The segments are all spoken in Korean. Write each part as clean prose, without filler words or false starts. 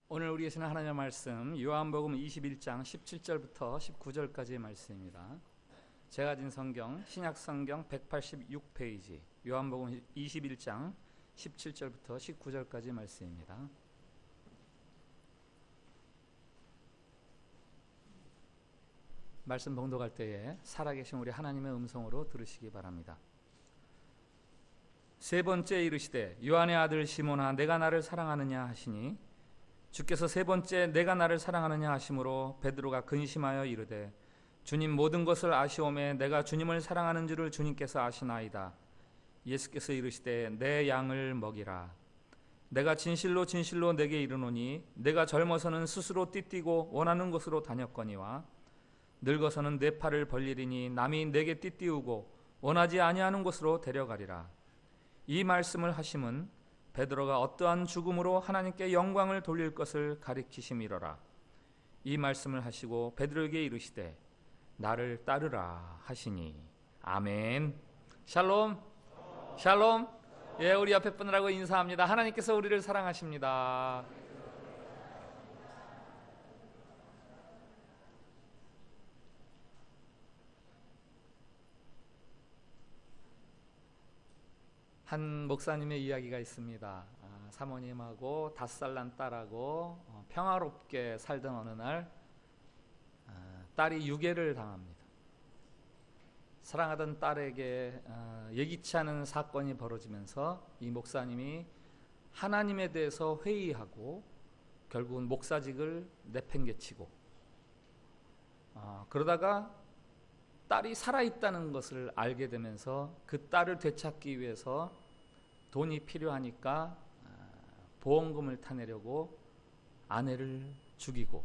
오늘 우리 계시는 하나님의 말씀 요한복음 21장 17절부터 19절까지의 말씀입니다. 제가 가진 성경 신약성경 186페이지 요한복음 21장 17절부터 19절까지의 말씀입니다. 말씀 봉독할 때에 살아계신 우리 하나님의 음성으로 들으시기 바랍니다. 세 번째 이르시되 요한의 아들 시몬아 내가 나를 사랑하느냐 하시니 주께서 세 번째 내가 나를 사랑하느냐 하심으로 베드로가 근심하여 이르되 주님 모든 것을 아시오매 내가 주님을 사랑하는 줄을 주님께서 아시나이다. 예수께서 이르시되 내 양을 먹이라. 내가 진실로 진실로 내게 이르노니 내가 젊어서는 스스로 띠띠고 원하는 곳으로 다녔거니와 늙어서는 내 팔을 벌리리니 남이 내게 띠띠우고 원하지 아니하는 곳으로 데려가리라. 이 말씀을 하심은 베드로가 어떠한 죽음으로 하나님께 영광을 돌릴 것을 가리키심이로라. 이 말씀을 하시고 베드로에게 이르시되 나를 따르라 하시니 아멘. 샬롬 샬롬. 예, 우리 옆에 분들하고 인사합니다. 하나님께서 우리를 사랑하십니다. 한 목사님의 이야기가 있습니다. 사모님하고 5살 난 딸하고 평화롭게 살던 어느 날 딸이 유괴를 당합니다. 사랑하던 딸에게 예기치 않은 사건이 벌어지면서 이 목사님이 하나님에 대해서 회의하고 결국은 목사직을 내팽개치고 그러다가 딸이 살아있다는 것을 알게 되면서 그 딸을 되찾기 위해서 돈이 필요하니까 보험금을 타내려고 아내를 죽이고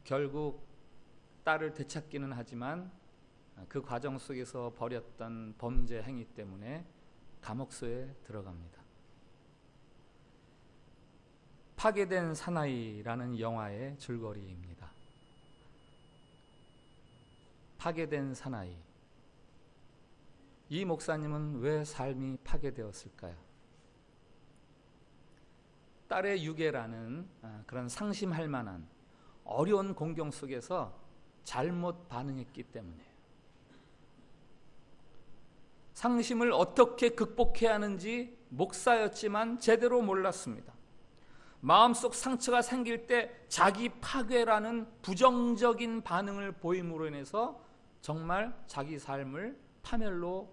결국 딸을 되찾기는 하지만 그 과정 속에서 벌였던 범죄 행위 때문에 감옥소에 들어갑니다. 파괴된 사나이라는 영화의 줄거리입니다. 파괴된 사나이. 이 목사님은 왜 삶이 파괴되었을까요? 딸의 유괴라는 그런 상심할 만한 어려운 공경 속에서 잘못 반응했기 때문이에요. 상심을 어떻게 극복해야 하는지 목사였지만 제대로 몰랐습니다. 마음속 상처가 생길 때 자기 파괴라는 부정적인 반응을 보임으로 인해서 정말 자기 삶을 파멸로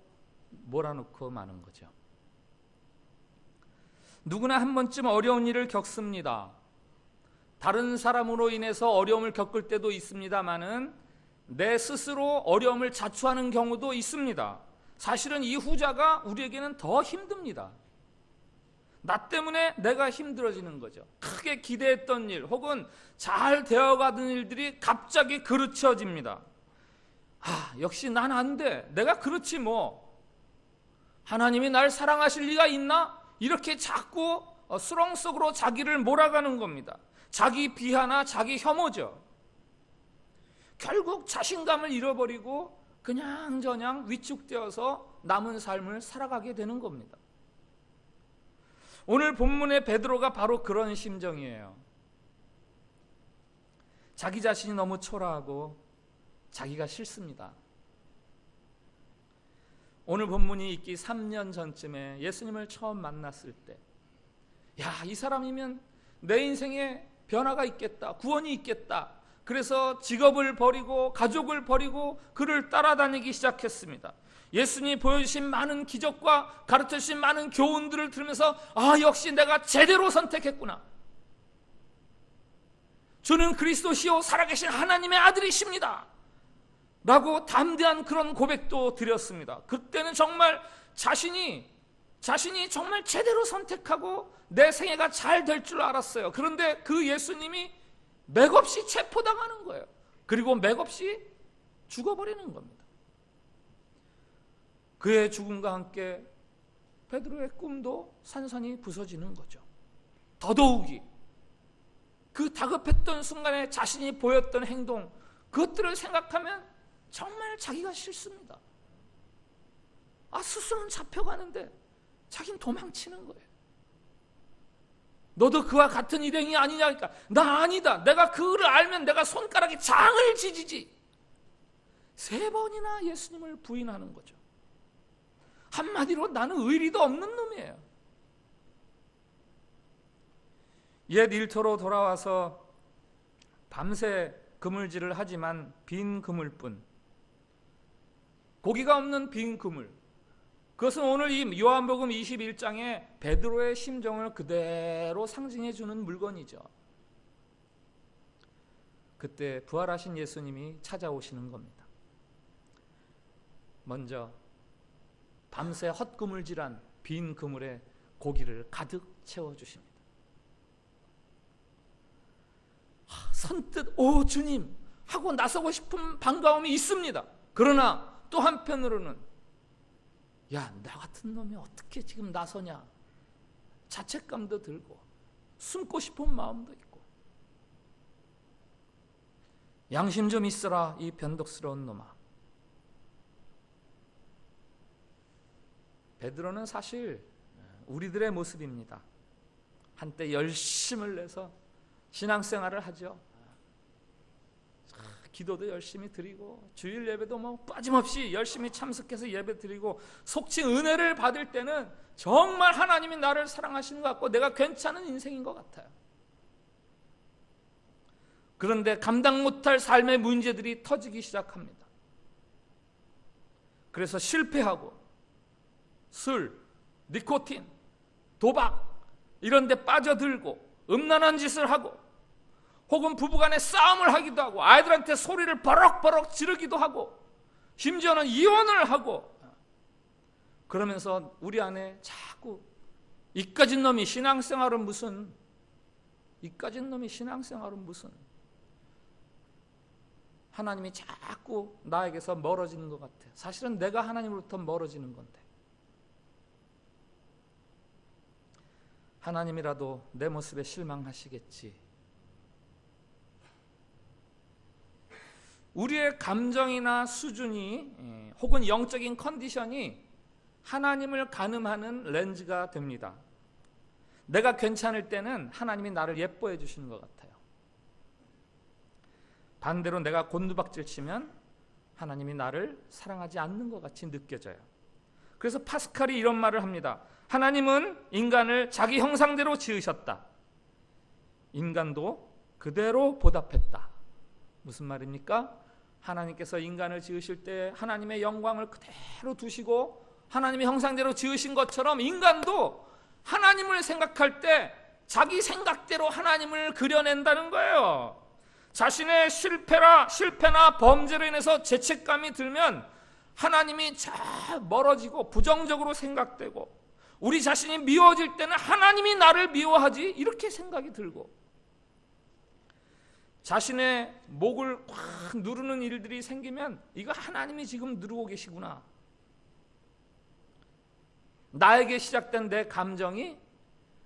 몰아넣고 마는 거죠. 누구나 한 번쯤 어려운 일을 겪습니다. 다른 사람으로 인해서 어려움을 겪을 때도 있습니다만은 내 스스로 어려움을 자초하는 경우도 있습니다. 사실은 이 후자가 우리에게는 더 힘듭니다. 나 때문에 내가 힘들어지는 거죠. 크게 기대했던 일 혹은 잘 되어가던 일들이 갑자기 그르쳐집니다. 역시 난 안 돼. 내가 그렇지 뭐. 하나님이 날 사랑하실 리가 있나? 이렇게 자꾸 수렁 속으로 자기를 몰아가는 겁니다. 자기 비하나 자기 혐오죠. 결국 자신감을 잃어버리고 그냥저냥 위축되어서 남은 삶을 살아가게 되는 겁니다. 오늘 본문의 베드로가 바로 그런 심정이에요. 자기 자신이 너무 초라하고 자기가 싫습니다. 오늘 본문이 있기 3년 전쯤에 예수님을 처음 만났을 때 이 사람이면 내 인생에 변화가 있겠다. 구원이 있겠다. 그래서 직업을 버리고 가족을 버리고 그를 따라다니기 시작했습니다. 예수님이 보여주신 많은 기적과 가르쳐주신 많은 교훈들을 들으면서 역시 내가 제대로 선택했구나. 주는 그리스도시요 살아계신 하나님의 아들이십니다. 라고 담대한 그런 고백도 드렸습니다. 그때는 정말 자신이 정말 제대로 선택하고 내 생애가 잘 될 줄 알았어요. 그런데 그 예수님이 맥없이 체포당하는 거예요. 그리고 맥없이 죽어버리는 겁니다. 그의 죽음과 함께 베드로의 꿈도 산산이 부서지는 거죠. 더더욱이 그 다급했던 순간에 자신이 보였던 행동, 그것들을 생각하면 정말 자기가 싫습니다. 스스로는 잡혀가는데 자기는 도망치는 거예요. 너도 그와 같은 일행이 아니냐. 그러니까 나 아니다. 내가 그를 알면 내가 손가락에 장을 지지지. 3번이나 예수님을 부인하는 거죠. 한마디로 나는 의리도 없는 놈이에요. 옛 일터로 돌아와서 밤새 그물질을 하지만 빈 그물뿐, 고기가 없는 빈 그물, 그것은 오늘 이 요한복음 21장에 베드로의 심정을 그대로 상징해 주는 물건이죠. 그때 부활하신 예수님이 찾아오시는 겁니다. 먼저 밤새 헛그물질한 빈 그물에 고기를 가득 채워주십니다. 선뜻 오 주님 하고 나서고 싶은 반가움이 있습니다. 그러나 또 한편으로는 야, 나 같은 놈이 어떻게 지금 나서냐, 자책감도 들고 숨고 싶은 마음도 있고. 양심 좀 있어라 이 변덕스러운 놈아. 베드로는 사실 우리들의 모습입니다. 한때 열심을 내서 신앙생활을 하죠. 기도도 열심히 드리고 주일 예배도 뭐 빠짐없이 열심히 참석해서 예배 드리고 속칭 은혜를 받을 때는 정말 하나님이 나를 사랑하시는 것 같고 내가 괜찮은 인생인 것 같아요. 그런데 감당 못할 삶의 문제들이 터지기 시작합니다. 그래서 실패하고 술, 니코틴, 도박 이런 데 빠져들고 음란한 짓을 하고 혹은 부부간에 싸움을 하기도 하고 아이들한테 소리를 버럭버럭 지르기도 하고 심지어는 이혼을 하고, 그러면서 우리 안에 자꾸 이까진 놈이 신앙생활은 무슨, 이까진 놈이 신앙생활은 무슨, 하나님이 자꾸 나에게서 멀어지는 것 같아요. 사실은 내가 하나님으로부터 멀어지는 건데, 하나님이라도 내 모습에 실망하시겠지. 우리의 감정이나 수준이 혹은 영적인 컨디션이 하나님을 가늠하는 렌즈가 됩니다. 내가 괜찮을 때는 하나님이 나를 예뻐해 주시는 것 같아요. 반대로 내가 곤두박질 치면 하나님이 나를 사랑하지 않는 것 같이 느껴져요. 그래서 파스칼이 이런 말을 합니다. 하나님은 인간을 자기 형상대로 지으셨다. 인간도 그대로 보답했다. 무슨 말입니까? 하나님께서 인간을 지으실 때 하나님의 영광을 그대로 두시고 하나님의 형상대로 지으신 것처럼 인간도 하나님을 생각할 때 자기 생각대로 하나님을 그려낸다는 거예요. 자신의 실패나 범죄로 인해서 죄책감이 들면 하나님이 잘 멀어지고 부정적으로 생각되고, 우리 자신이 미워질 때는 하나님이 나를 미워하지 이렇게 생각이 들고, 자신의 목을 확 누르는 일들이 생기면 이거 하나님이 지금 누르고 계시구나. 나에게 시작된 내 감정이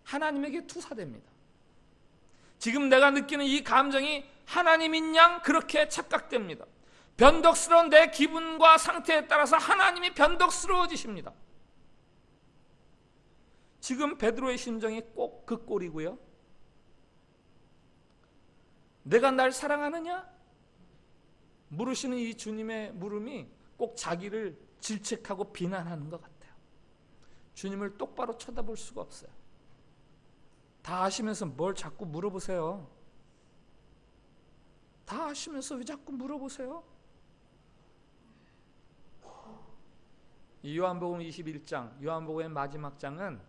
하나님에게 투사됩니다. 지금 내가 느끼는 이 감정이 하나님인 양 그렇게 착각됩니다. 변덕스러운 내 기분과 상태에 따라서 하나님이 변덕스러워지십니다. 지금 베드로의 심정이 꼭 그 꼴이고요. 내가 날 사랑하느냐? 물으시는 이 주님의 물음이 꼭 자기를 질책하고 비난하는 것 같아요. 주님을 똑바로 쳐다볼 수가 없어요. 다 아시면서 뭘 자꾸 물어보세요? 다 아시면서 왜 자꾸 물어보세요? 이 요한복음 21장, 요한복음의 마지막 장은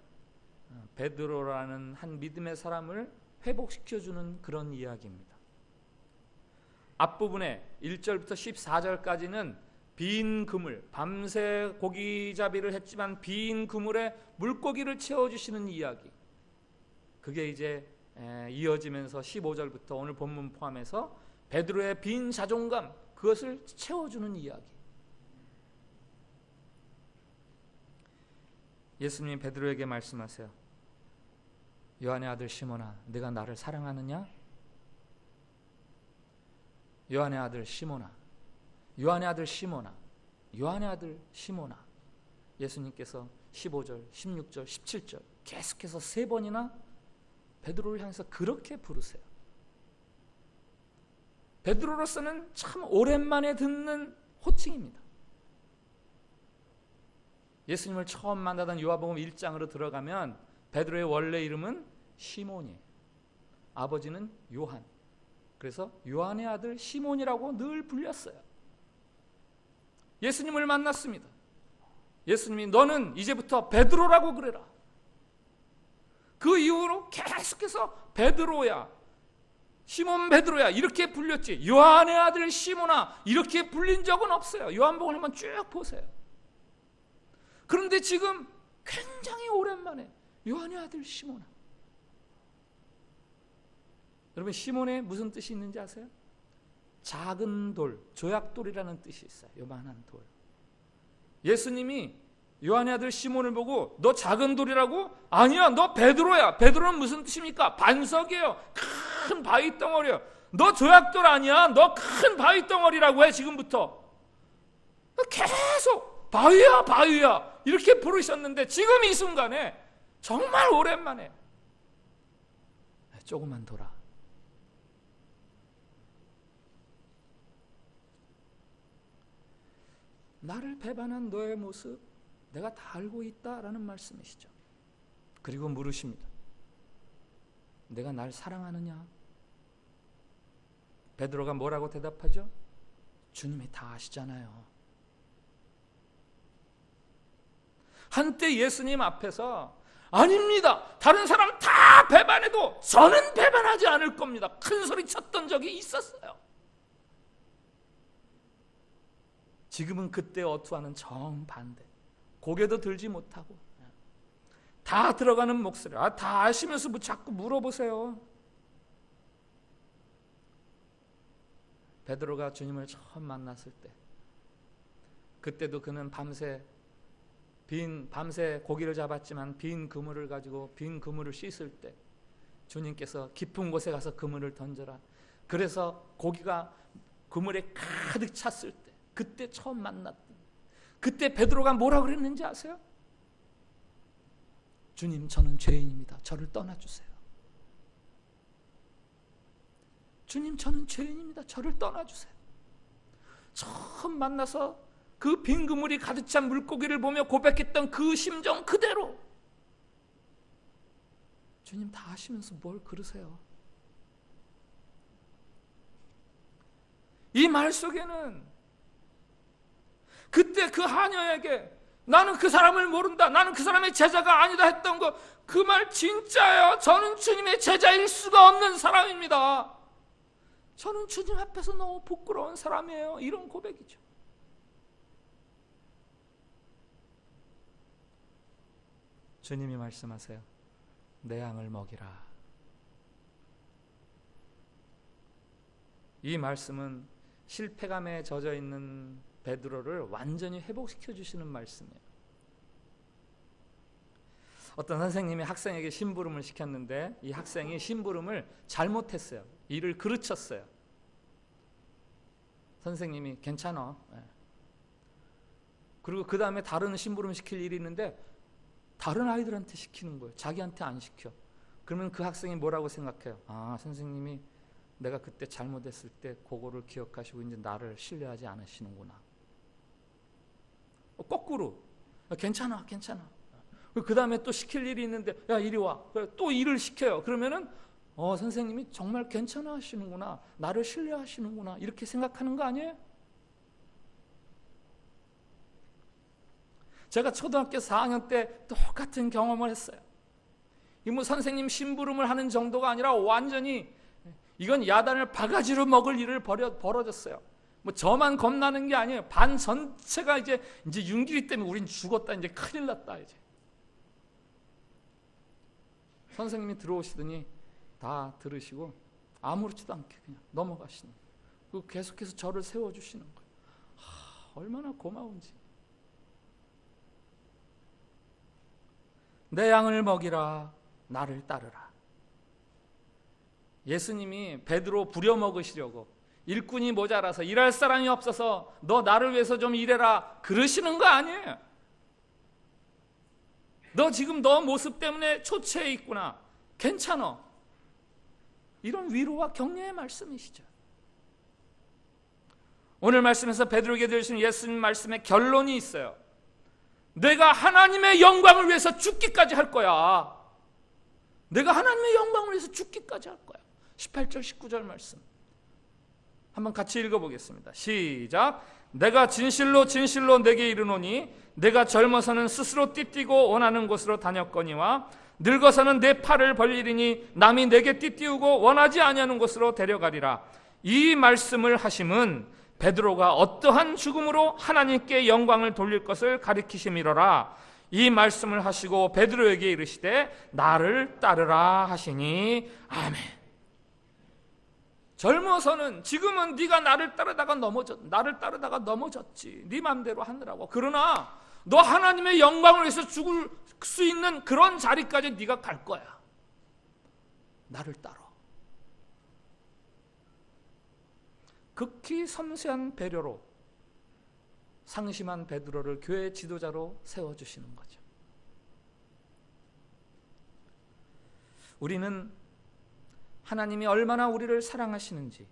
베드로라는 한 믿음의 사람을 회복시켜주는 그런 이야기입니다. 앞부분에 1절부터 14절까지는 빈 그물, 밤새 고기잡이를 했지만 빈 그물에 물고기를 채워주시는 이야기, 그게 이제 이어지면서 15절부터 오늘 본문 포함해서 베드로의 빈 자존감, 그것을 채워주는 이야기. 예수님이 베드로에게 말씀하세요. 요한의 아들 시몬아, 네가 나를 사랑하느냐? 요한의 아들 시몬아, 요한의 아들 시몬아, 요한의 아들 시몬아. 예수님께서 15절, 16절, 17절 계속해서 3번이나 베드로를 향해서 그렇게 부르세요. 베드로로서는 참 오랜만에 듣는 호칭입니다. 예수님을 처음 만나던 요한복음 1장으로 들어가면 베드로의 원래 이름은 시몬이에요. 아버지는 요한. 그래서 요한의 아들 시몬이라고 늘 불렸어요. 예수님을 만났습니다. 예수님이 너는 이제부터 베드로라고 그래라. 그 이후로 계속해서 베드로야, 시몬 베드로야 이렇게 불렸지, 요한의 아들 시몬아 이렇게 불린 적은 없어요. 요한복음 한번 쭉 보세요. 그런데 지금 굉장히 오랜만에 요한의 아들 시몬아. 여러분, 시몬에 무슨 뜻이 있는지 아세요? 작은 돌, 조약돌이라는 뜻이 있어요. 요만한 돌. 예수님이 요한의 아들 시몬을 보고 너 작은 돌이라고? 아니야, 너 베드로야. 베드로는 무슨 뜻입니까? 반석이에요. 큰 바위 덩어리야. 너 조약돌 아니야. 너 큰 바위 덩어리라고 해. 지금부터 계속 바위야 바위야 이렇게 부르셨는데 지금 이 순간에 정말 오랜만에 조금만 돌아. 나를 배반한 너의 모습 내가 다 알고 있다라는 말씀이시죠. 그리고 물으십니다. 내가 날 사랑하느냐? 베드로가 뭐라고 대답하죠? 주님이 다 아시잖아요. 한때 예수님 앞에서 아닙니다, 다른 사람 다 배반해도 저는 배반하지 않을 겁니다, 큰 소리 쳤던 적이 있었어요. 지금은 그때 어투와는 정반대. 고개도 들지 못하고 다 들어가는 목소리, 다 아시면서 뭐 자꾸 물어보세요. 베드로가 주님을 처음 만났을 때, 그때도 그는 밤새 고기를 잡았지만 빈 그물을 가지고 빈 그물을 씻을 때 주님께서 깊은 곳에 가서 그물을 던져라. 그래서 고기가 그물에 가득 찼을 때, 그때 처음 만났던, 그때 베드로가 뭐라고 그랬는지 아세요? 주님, 저는 죄인입니다. 저를 떠나주세요. 주님, 저는 죄인입니다. 저를 떠나주세요. 처음 만나서 그 빈 그물이 가득 찬 물고기를 보며 고백했던 그 심정 그대로. 주님 다 아시면서 뭘 그러세요? 이 말 속에는 그때 그 하녀에게 나는 그 사람을 모른다, 나는 그 사람의 제자가 아니다 했던 거, 그 말 진짜예요. 저는 주님의 제자일 수가 없는 사람입니다. 저는 주님 앞에서 너무 부끄러운 사람이에요. 이런 고백이죠. 주님이 말씀하세요. 내 양을 먹이라. 이 말씀은 실패감에 젖어 있는 베드로를 완전히 회복시켜 주시는 말씀이에요. 어떤 선생님이 학생에게 심부름을 시켰는데 이 학생이 심부름을 잘못했어요. 일을 그르쳤어요. 선생님이 괜찮아. 그리고 그 다음에 다른 심부름 시킬 일이 있는데 다른 아이들한테 시키는 거예요. 자기한테 안 시켜. 그러면 그 학생이 뭐라고 생각해요? 아, 선생님이 내가 그때 잘못했을 때 그거를 기억하시고 이제 나를 신뢰하지 않으시는구나. 거꾸로 괜찮아. 그 다음에 또 시킬 일이 있는데 야 이리 와. 또 일을 시켜요. 그러면은 선생님이 정말 괜찮아 하시는구나, 나를 신뢰하시는구나, 이렇게 생각하는 거 아니에요? 제가 초등학교 4학년 때 똑같은 경험을 했어요. 뭐 선생님 심부름을 하는 정도가 아니라 완전히 이건 야단을 바가지로 먹을 일을 벌어졌어요. 뭐 저만 겁나는 게 아니에요. 반 전체가 이제 윤기리 때문에 우린 죽었다, 이제 큰일 났다. 이제 선생님이 들어오시더니 다 들으시고 아무렇지도 않게 그냥 넘어가시는 거예요. 그리고 계속해서 저를 세워주시는 거예요. 얼마나 고마운지. 내 양을 먹이라, 나를 따르라. 예수님이 베드로 부려먹으시려고, 일꾼이 모자라서 일할 사람이 없어서 너 나를 위해서 좀 일해라 그러시는 거 아니에요. 너 지금 너 모습 때문에 초췌해 있구나. 괜찮아. 이런 위로와 격려의 말씀이시죠. 오늘 말씀에서 베드로에게 들으신 예수님 말씀의 결론이 있어요. 내가 하나님의 영광을 위해서 죽기까지 할 거야. 내가 하나님의 영광을 위해서 죽기까지 할 거야. 18절 19절 말씀 한번 같이 읽어보겠습니다. 시작. 내가 진실로 진실로 내게 이르노니 내가 젊어서는 스스로 띠띠고 원하는 곳으로 다녔거니와 늙어서는 내 팔을 벌리리니 남이 내게 띠띠우고 원하지 아니하는 곳으로 데려가리라. 이 말씀을 하심은 베드로가 어떠한 죽음으로 하나님께 영광을 돌릴 것을 가리키심이로라. 이 말씀을 하시고 베드로에게 이르시되 나를 따르라 하시니 아멘. 젊어서는 지금은 네가 나를 따르다가 넘어졌지. 네 맘대로 하느라고. 그러나 너 하나님의 영광을 위해서 죽을 수 있는 그런 자리까지 네가 갈 거야. 나를 따라. 극히 섬세한 배려로 상심한 베드로를 교회 지도자로 세워주시는 거죠. 우리는 하나님이 얼마나 우리를 사랑하시는지,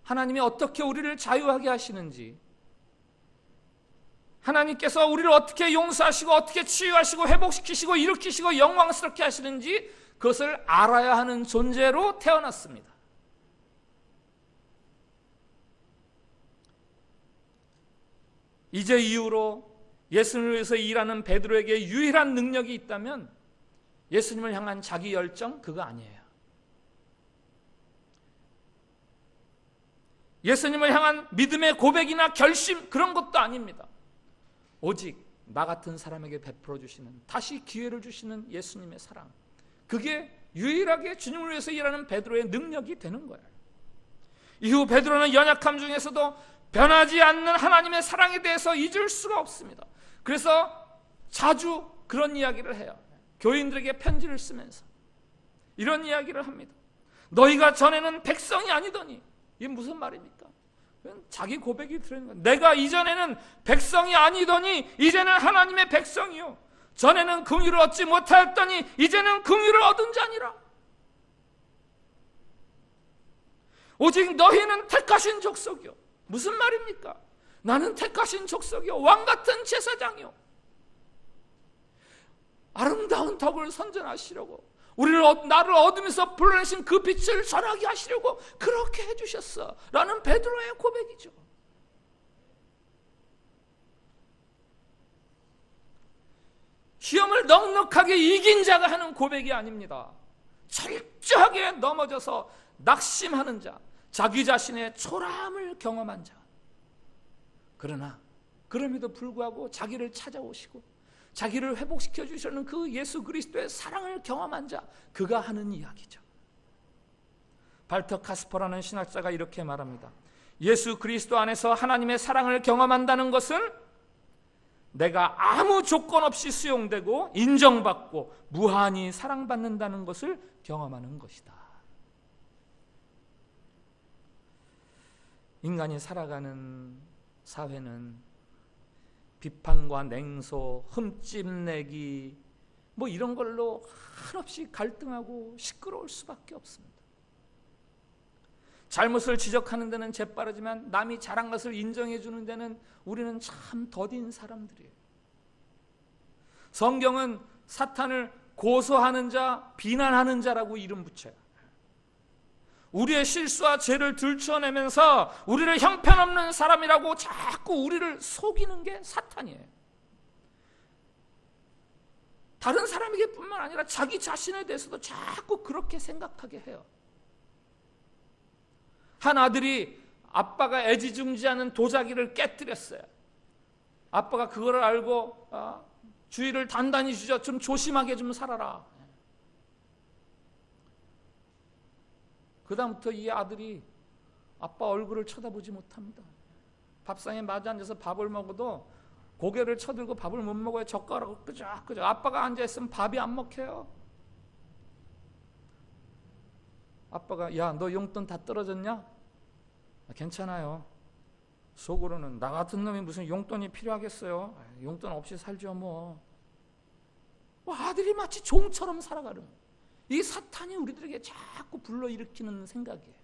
하나님이 어떻게 우리를 자유하게 하시는지, 하나님께서 우리를 어떻게 용서하시고 어떻게 치유하시고 회복시키시고 일으키시고 영광스럽게 하시는지 그것을 알아야 하는 존재로 태어났습니다. 이제 이후로 예수님을 위해서 일하는 베드로에게 유일한 능력이 있다면 예수님을 향한 자기 열정 그거 아니에요. 예수님을 향한 믿음의 고백이나 결심 그런 것도 아닙니다. 오직 나 같은 사람에게 베풀어 주시는, 다시 기회를 주시는 예수님의 사랑, 그게 유일하게 주님을 위해서 일하는 베드로의 능력이 되는 거예요. 이후 베드로는 연약함 중에서도 변하지 않는 하나님의 사랑에 대해서 잊을 수가 없습니다. 그래서 자주 그런 이야기를 해요. 교인들에게 편지를 쓰면서 이런 이야기를 합니다. 너희가 전에는 백성이 아니더니, 이게 무슨 말입니까? 자기 고백이 들어있는 거예요. 내가 이전에는 백성이 아니더니 이제는 하나님의 백성이요, 전에는 긍휼을 얻지 못하였더니 이제는 긍휼을 얻은 자니라. 오직 너희는 택하신 족속이요. 무슨 말입니까? 나는 택하신 족속이요, 왕같은 제사장이요, 아름다운 덕을 선전하시려고, 나를 어둠에서 불러내신 그 빛을 전하게 하시려고 그렇게 해주셨어 라는 베드로의 고백이죠. 시험을 넉넉하게 이긴 자가 하는 고백이 아닙니다. 철저하게 넘어져서 낙심하는 자, 자기 자신의 초라함을 경험한 자. 그러나 그럼에도 불구하고 자기를 찾아오시고 자기를 회복시켜 주시는 그 예수 그리스도의 사랑을 경험한 자, 그가 하는 이야기죠. 발터 카스퍼라는 신학자가 이렇게 말합니다. 예수 그리스도 안에서 하나님의 사랑을 경험한다는 것은 내가 아무 조건 없이 수용되고 인정받고 무한히 사랑받는다는 것을 경험하는 것이다. 인간이 살아가는 사회는 비판과 냉소, 흠집내기 뭐 이런 걸로 한없이 갈등하고 시끄러울 수밖에 없습니다. 잘못을 지적하는 데는 재빠르지만 남이 잘한 것을 인정해 주는 데는 우리는 참 더딘 사람들이에요. 성경은 사탄을 고소하는 자, 비난하는 자라고 이름 붙여요. 우리의 실수와 죄를 들춰내면서 우리를 형편없는 사람이라고 자꾸 우리를 속이는 게 사탄이에요. 다른 사람에게 뿐만 아니라 자기 자신에 대해서도 자꾸 그렇게 생각하게 해요. 한 아들이 아빠가 애지중지하는 도자기를 깨뜨렸어요. 아빠가 그거를 알고 주의를 단단히 주죠. 좀 조심하게 좀 살아라. 그 다음부터 이 아들이 아빠 얼굴을 쳐다보지 못합니다. 밥상에 마주 앉아서 밥을 먹어도 고개를 쳐들고 밥을 못 먹어요. 젓가락을 끄적끄적. 아빠가 앉아있으면 밥이 안 먹혀요. 아빠가 야, 너 용돈 다 떨어졌냐? 괜찮아요. 속으로는 나 같은 놈이 무슨 용돈이 필요하겠어요. 용돈 없이 살죠 뭐. 아들이 마치 종처럼 살아가는 거예요. 이 사탄이 우리들에게 자꾸 불러일으키는 생각이에요.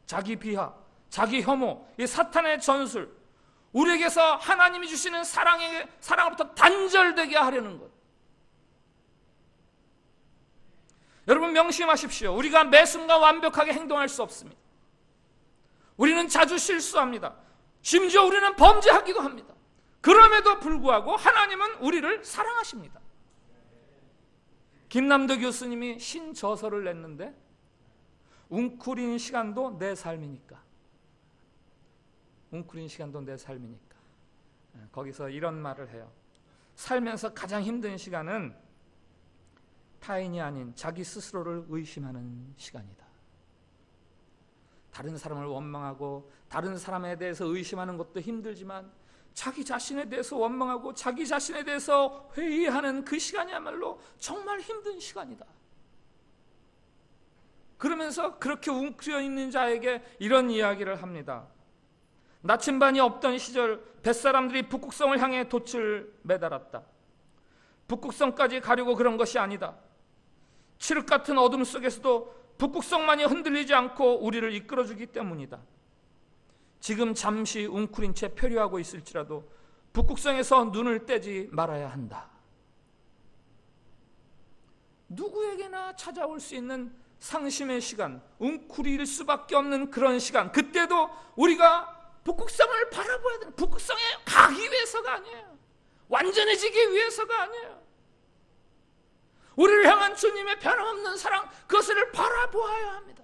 자기 비하, 자기 혐오, 이 사탄의 전술, 우리에게서 하나님이 주시는 사랑으로부터 단절되게 하려는 것. 여러분 명심하십시오. 우리가 매 순간 완벽하게 행동할 수 없습니다. 우리는 자주 실수합니다. 심지어 우리는 범죄하기도 합니다. 그럼에도 불구하고 하나님은 우리를 사랑하십니다. 김남도 교수님이 신저서를 냈는데 웅크린 시간도 내 삶이니까. 웅크린 시간도 내 삶이니까. 거기서 이런 말을 해요. 살면서 가장 힘든 시간은 타인이 아닌 자기 스스로를 의심하는 시간이다. 다른 사람을 원망하고 다른 사람에 대해서 의심하는 것도 힘들지만 자기 자신에 대해서 원망하고 자기 자신에 대해서 회의하는 그 시간이야말로 정말 힘든 시간이다. 그러면서 그렇게 웅크려 있는 자에게 이런 이야기를 합니다. 나침반이 없던 시절 뱃사람들이 북극성을 향해 돛을 매달았다. 북극성까지 가려고 그런 것이 아니다. 칠흑 같은 어둠 속에서도 북극성만이 흔들리지 않고 우리를 이끌어주기 때문이다. 지금 잠시 웅크린 채 표류하고 있을지라도 북극성에서 눈을 떼지 말아야 한다. 누구에게나 찾아올 수 있는 상심의 시간, 웅크릴 수밖에 없는 그런 시간, 그때도 우리가 북극성을 바라봐야 되는, 북극성에 가기 위해서가 아니에요. 완전해지기 위해서가 아니에요. 우리를 향한 주님의 변함없는 사랑, 그것을 바라보아야 합니다.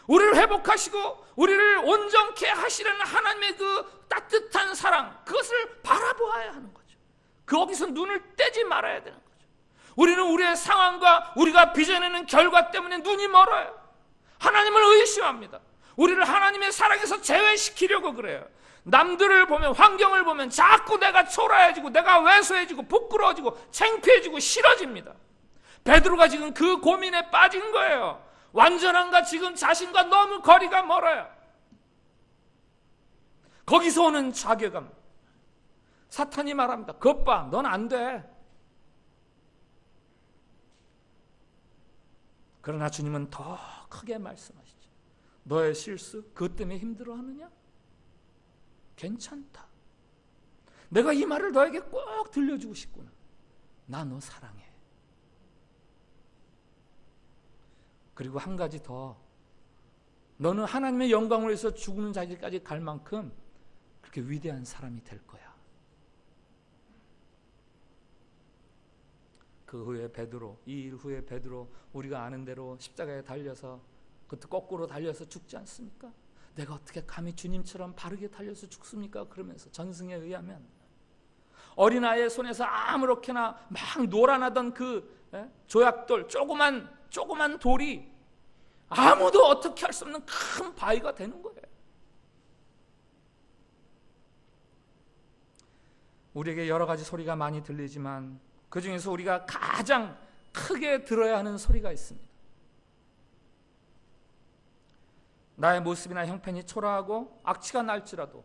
우리를 회복하시고 우리를 온전케 하시려는 하나님의 그 따뜻한 사랑, 그것을 바라보아야 하는 거죠. 거기서 눈을 떼지 말아야 되는 거죠. 우리는 우리의 상황과 우리가 빚어내는 결과 때문에 눈이 멀어요. 하나님을 의심합니다. 우리를 하나님의 사랑에서 제외시키려고 그래요. 남들을 보면, 환경을 보면 자꾸 내가 초라해지고 내가 왜소해지고 부끄러워지고 창피해지고 싫어집니다. 베드로가 지금 그 고민에 빠진 거예요. 완전한가 지금 자신과 너무 거리가 멀어요. 거기서 오는 자괴감. 사탄이 말합니다. 그것 봐, 넌 안 돼. 그러나 주님은 더 크게 말씀하시죠. 너의 실수, 그것 때문에 힘들어하느냐? 괜찮다. 내가 이 말을 너에게 꼭 들려주고 싶구나. 나 너 사랑해. 그리고 한 가지 더. 너는 하나님의 영광을 위해서 죽는 자리까지 갈 만큼 그렇게 위대한 사람이 될 거야. 그 후에 베드로, 이 일 후에 베드로, 우리가 아는 대로 십자가에 달려서, 그것도 거꾸로 달려서 죽지 않습니까? 내가 어떻게 감히 주님처럼 바르게 달려서 죽습니까? 그러면서 전승에 의하면 어린아이의 손에서 아무렇게나 막 놀아나던 그 조약돌, 조그만 돌이 아무도 어떻게 할 수 없는 큰 바위가 되는 거예요. 우리에게 여러 가지 소리가 많이 들리지만 그 중에서 우리가 가장 크게 들어야 하는 소리가 있습니다. 나의 모습이나 형편이 초라하고 악취가 날지라도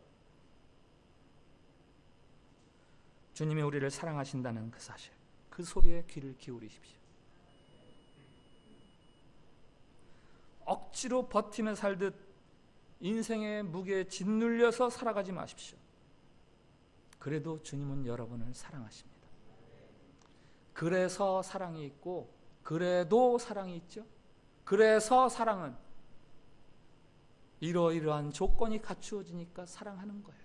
주님이 우리를 사랑하신다는 그 사실, 그 소리에 귀를 기울이십시오. 억지로 버티며 살듯 인생의 무게에 짓눌려서 살아가지 마십시오. 그래도 주님은 여러분을 사랑하십니다. 그래서 사랑이 있고, 그래도 사랑이 있죠. 그래서 사랑은 이러이러한 조건이 갖추어지니까 사랑하는 거예요.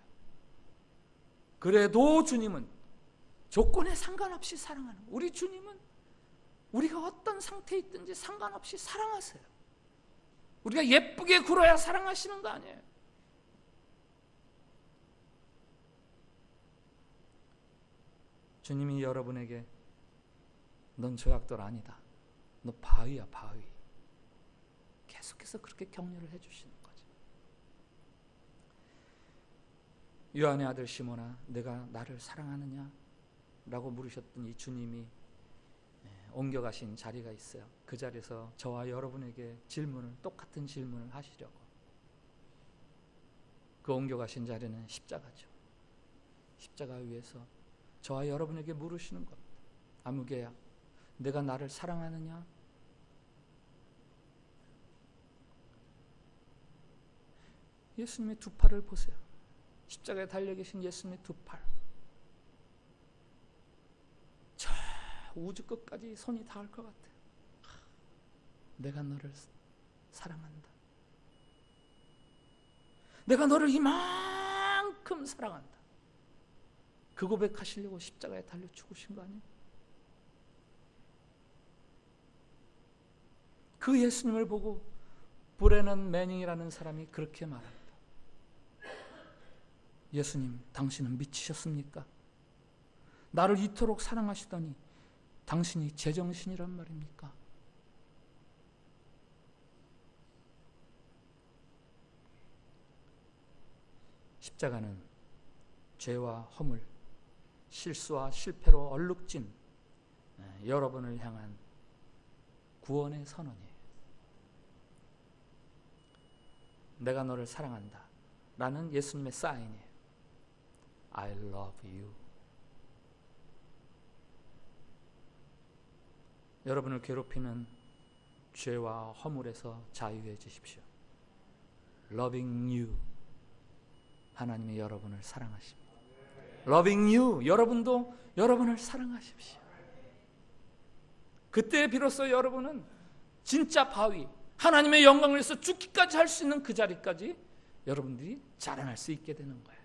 그래도 주님은 조건에 상관없이 사랑하는 거예요. 우리 주님은 우리가 어떤 상태에 있든지 상관없이 사랑하세요. 우리가 예쁘게 굴어야 사랑하시는 거 아니에요. 주님이 여러분에게 넌 조약돌 아니다. 너 바위야, 바위. 계속해서 그렇게 격려를 해주시는 거죠. 요한의 아들 시몬아, 내가 나를 사랑하느냐? 라고 물으셨던 이 주님이 옮겨가신 자리가 있어요. 그 자리에서 저와 여러분에게 똑같은 질문을 하시려고. 그 옮겨가신 자리는 십자가죠. 십자가 위에서 저와 여러분에게 물으시는 겁니다. 아무개야, 내가 나를 사랑하느냐? 예수님의 두 팔을 보세요. 십자가에 달려 계신 예수님의 두 팔. 저 우주 끝까지 손이 닿을 것 같아요. 내가 너를 사랑한다. 내가 너를 이만큼 사랑한다. 그 고백하시려고 십자가에 달려 죽으신 거 아니에요? 그 예수님을 보고 브레넌 매닝이라는 사람이 그렇게 말합니다. 예수님, 당신은 미치셨습니까? 나를 이토록 사랑하시더니 당신이 제정신이란 말입니까? 십자가는 죄와 허물, 실수와 실패로 얼룩진 여러분을 향한 구원의 선언이에요. 내가 너를 사랑한다 라는 예수님의 사인이에요. I love you. 여러분을 괴롭히는 죄와 허물에서 자유해지십시오. Loving you. 하나님이 여러분을 사랑하십니다. Loving you. 여러분도 여러분을 사랑하십시오. 그때 비로소 여러분은 진짜 바위, 하나님의 영광을 위해서 죽기까지 할 수 있는 그 자리까지 여러분들이 자라날 수 있게 되는 거예요.